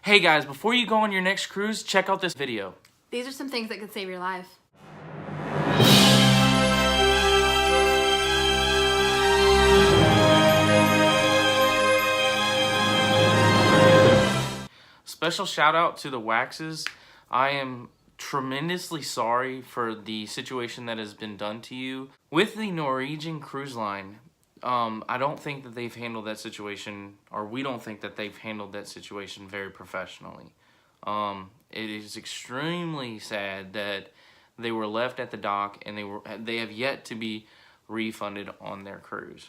Hey guys, before you go on your next cruise, check out this video. These are some things that could save your life. Special shout out to the Waxes. I am tremendously sorry for the situation that has been done to you. With the Norwegian Cruise Line, I don't think that they've handled that situation, or we don't think that they've handled that situation very professionally. It is extremely sad that they were left at the dock and they have yet to be refunded on their cruise.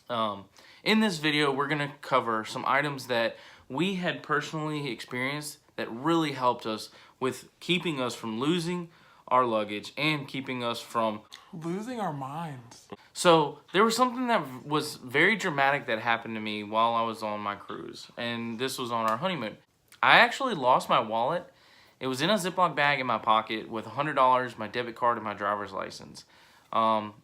In this video, we're going to cover some items that we had personally experienced that really helped us with keeping us from losing our luggage and keeping us from losing our minds. So there was something that was very dramatic that happened to me while I was on my cruise, and this was on our honeymoon. I actually lost my wallet. It was in a Ziploc bag in my pocket with $100, my debit card, and my driver's license.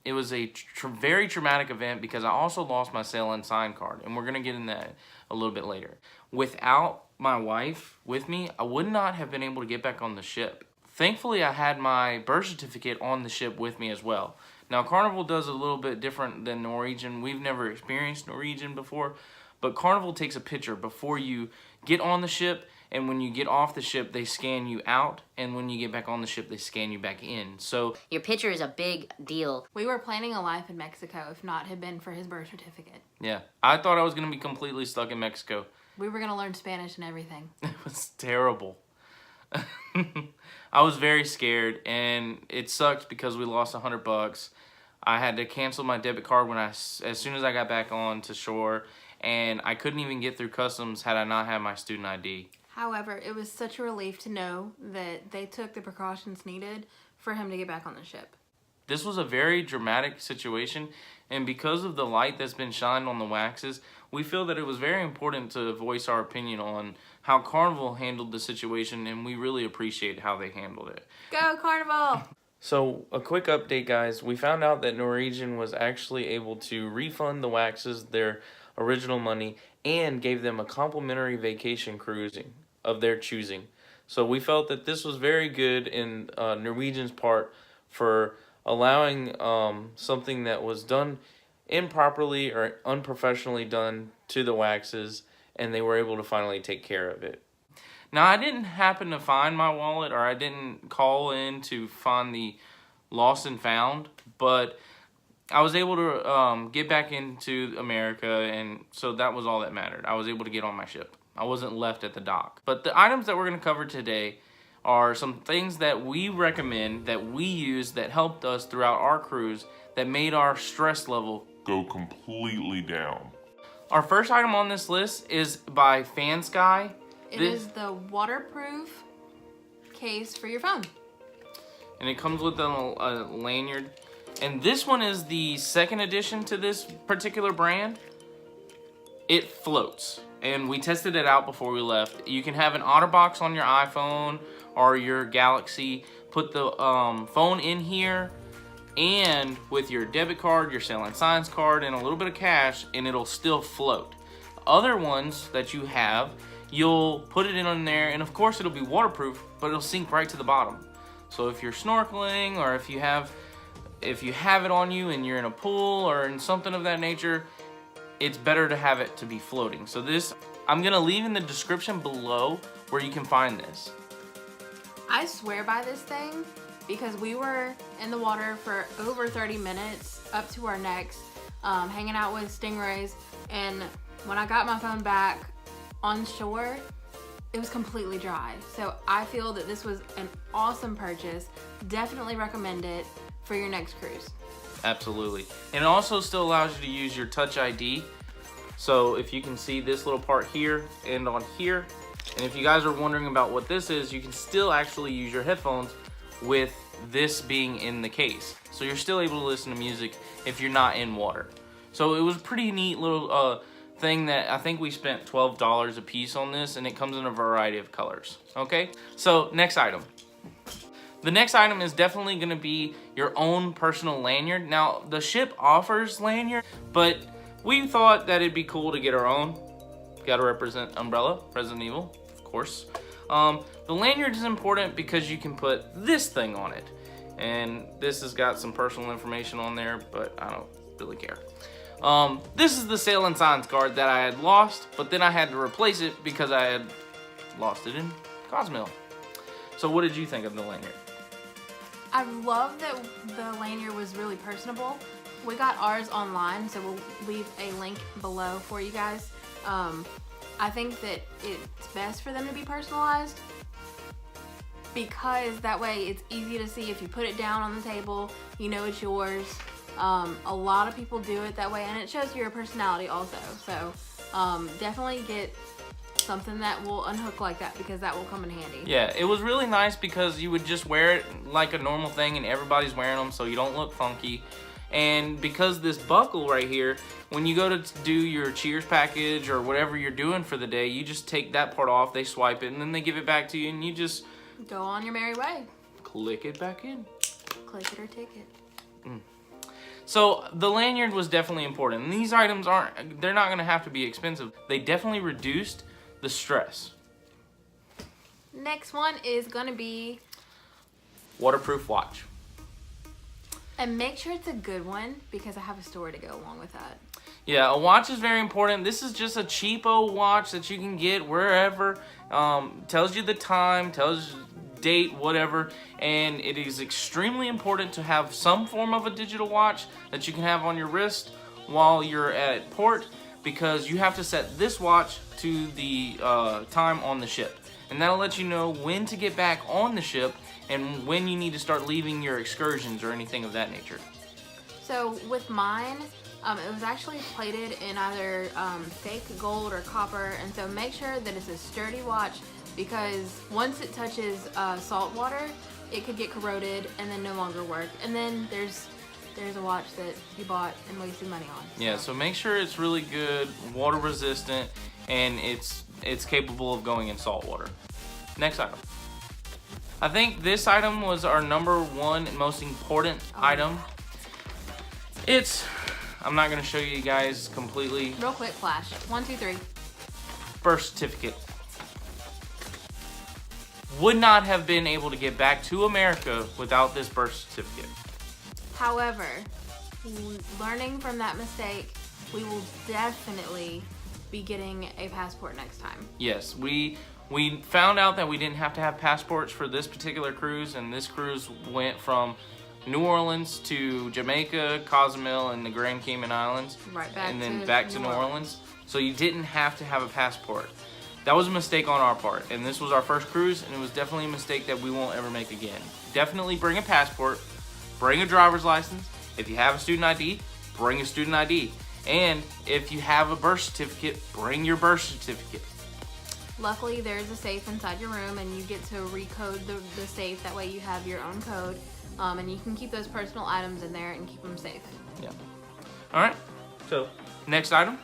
It was a very traumatic event because I also lost my sail and sign card, and we're going to get in that a little bit later. Without my wife with me, I would not have been able to get back on the ship. Thankfully, I had my birth certificate on the ship with me as well. Now, Carnival does a little bit different than Norwegian. We've never experienced Norwegian before, but Carnival takes a picture before you get on the ship, and when you get off the ship, they scan you out, and when you get back on the ship, they scan you back in. So your picture is a big deal. We were planning a life in Mexico if not had been for his birth certificate. yeah, I thought I was going to be completely stuck in Mexico. We were going to learn Spanish and everything. It was terrible. I was very scared, and it sucked because we lost $100. I had to cancel my debit card as soon as I got back on to shore, and I couldn't even get through customs had I not had my student ID. However, it was such a relief to know that they took the precautions needed for him to get back on the ship. This was a very dramatic situation, and because of the light that's been shined on the Waxes, we feel that it was very important to voice our opinion on how Carnival handled the situation, and we really appreciate how they handled it. Go Carnival! So, a quick update, guys. We found out that Norwegian was actually able to refund the Waxes their original money and gave them a complimentary vacation cruising of their choosing. So we felt that this was very good in Norwegian's part for allowing something that was done improperly or unprofessionally done to the Waxes, and they were able to finally take care of it. Now, I didn't happen to find my wallet, or I didn't call in to find the lost and found, but I was able to get back into America, and so that was all that mattered. I was able to get on my ship. I wasn't left at the dock. But the items that we're going to cover today are some things that we recommend, that we use, that helped us throughout our cruise, that made our stress level go completely down. Our first item on this list is by FanSky. It is the waterproof case for your phone. And it comes with a lanyard. And this one is the second edition to this particular brand. It floats. And we tested it out before we left. You can have an OtterBox on your iPhone or your Galaxy. Put the phone in here, and with your debit card, your Sail and Signs card, and a little bit of cash, and it'll still float. Other ones that you have, you'll put it in there, and of course it'll be waterproof, but it'll sink right to the bottom. So if you're snorkeling, or if you have it on you and you're in a pool or in something of that nature, it's better to have it to be floating. So this, I'm gonna leave in the description below where you can find this. I swear by this thing because we were in the water for over 30 minutes up to our necks, hanging out with stingrays, and when I got my phone back on shore, it was completely dry. So I feel that this was an awesome purchase. Definitely recommend it for your next cruise. Absolutely. And it also still allows you to use your Touch ID. So if you can see this little part here and on here, and if you guys are wondering about what this is, you can still actually use your headphones with this being in the case. So you're still able to listen to music if you're not in water. So it was a pretty neat little thing that I think we spent $12 a piece on this, and it comes in a variety of colors. Okay, so next item. The next item is definitely going to be your own personal lanyard. Now, the ship offers lanyard, but we thought that it'd be cool to get our own. Got to represent Umbrella, Resident Evil, of course. The lanyard is important because you can put this thing on it. And this has got some personal information on there, but I don't really care. This is the Sail and Signs card that I had lost, but then I had to replace it because I had lost it in Cozumel. So what did you think of the lanyard? I love that the lanyard was really personable. We got ours online, so we'll leave a link below for you guys. I think that it's best for them to be personalized because that way it's easy to see. If you put it down on the table, you know it's yours. A lot of people do it that way, and it shows your personality also. So definitely get something that will unhook like that because that will come in handy. Yeah, it was really nice because you would just wear it like a normal thing and everybody's wearing them so you don't look funky. And because this buckle right here, when you go to do your cheers package or whatever you're doing for the day, you just take that part off, they swipe it, and then they give it back to you, and you just go on your merry way. Click it back in. Click it or take it. So the lanyard was definitely important. And these items they're not gonna have to be expensive. They definitely reduced the stress. Next one is gonna be Waterproof watch. and make sure it's a good one because I have a story to go along with that. Yeah, a watch is very important. This is just a cheapo watch that you can get wherever. Tells you the time, tells you date, whatever. And it is extremely important to have some form of a digital watch that you can have on your wrist while you're at port, because you have to set this watch to the time on the ship. And that'll let you know when to get back on the ship and when you need to start leaving your excursions or anything of that nature. So with mine, it was actually plated in either fake gold or copper, and so make sure that it's a sturdy watch because once it touches salt water, it could get corroded and then no longer work. And then there's a watch that you bought and wasted money on. So. Yeah, so make sure it's really good, water resistant, and it's capable of going in salt water. Next item. I think this item was our #1 most important item. I'm not gonna show you guys completely. Real quick flash. 1, 2, 3. Birth certificate. Would not have been able to get back to America without this birth certificate. However, learning from that mistake, we will definitely be getting a passport next time. Yes, we found out that we didn't have to have passports for this particular cruise, and this cruise went from New Orleans to Jamaica, Cozumel, and the Grand Cayman Islands. Right back and then to back to New Orleans. So you didn't have to have a passport. That was a mistake on our part, and this was our first cruise, and it was definitely a mistake that we won't ever make again. Definitely bring a passport, bring a driver's license. If you have a student ID, bring a student ID. And if you have a birth certificate, bring your birth certificate. Luckily, there's a safe inside your room, and you get to recode the safe. That way you have your own code, and you can keep those personal items in there and keep them safe. Yeah. All right. So, next item.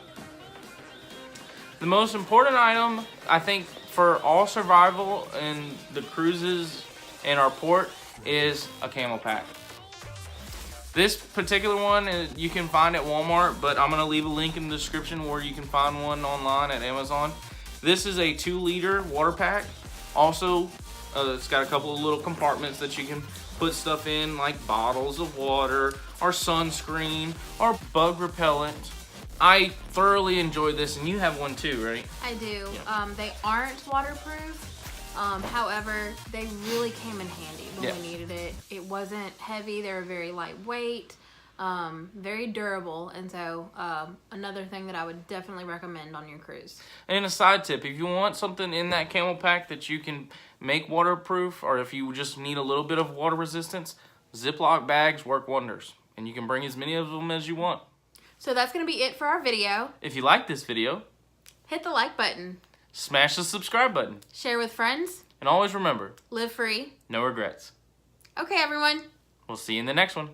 The most important item, I think, for all survival in the cruises in our port is a camel pack. This particular one you can find at Walmart, but I'm going to leave a link in the description where you can find one online at Amazon. This is a 2-liter water pack. Also, it's got a couple of little compartments that you can put stuff in, like bottles of water, or sunscreen, or bug repellent. I thoroughly enjoyed this, and you have one too, right? I do. Yeah. They aren't waterproof. However, they really came in handy when we needed it. It wasn't heavy. They were very lightweight, very durable, and so another thing that I would definitely recommend on your cruise. And a side tip, if you want something in that camel pack that you can make waterproof, or if you just need a little bit of water resistance, Ziploc bags work wonders, and you can bring as many of them as you want. So that's going to be it for our video. If you like this video, hit the like button. Smash the subscribe button. Share with friends. And always remember, live free. No regrets. Okay, everyone. We'll see you in the next one.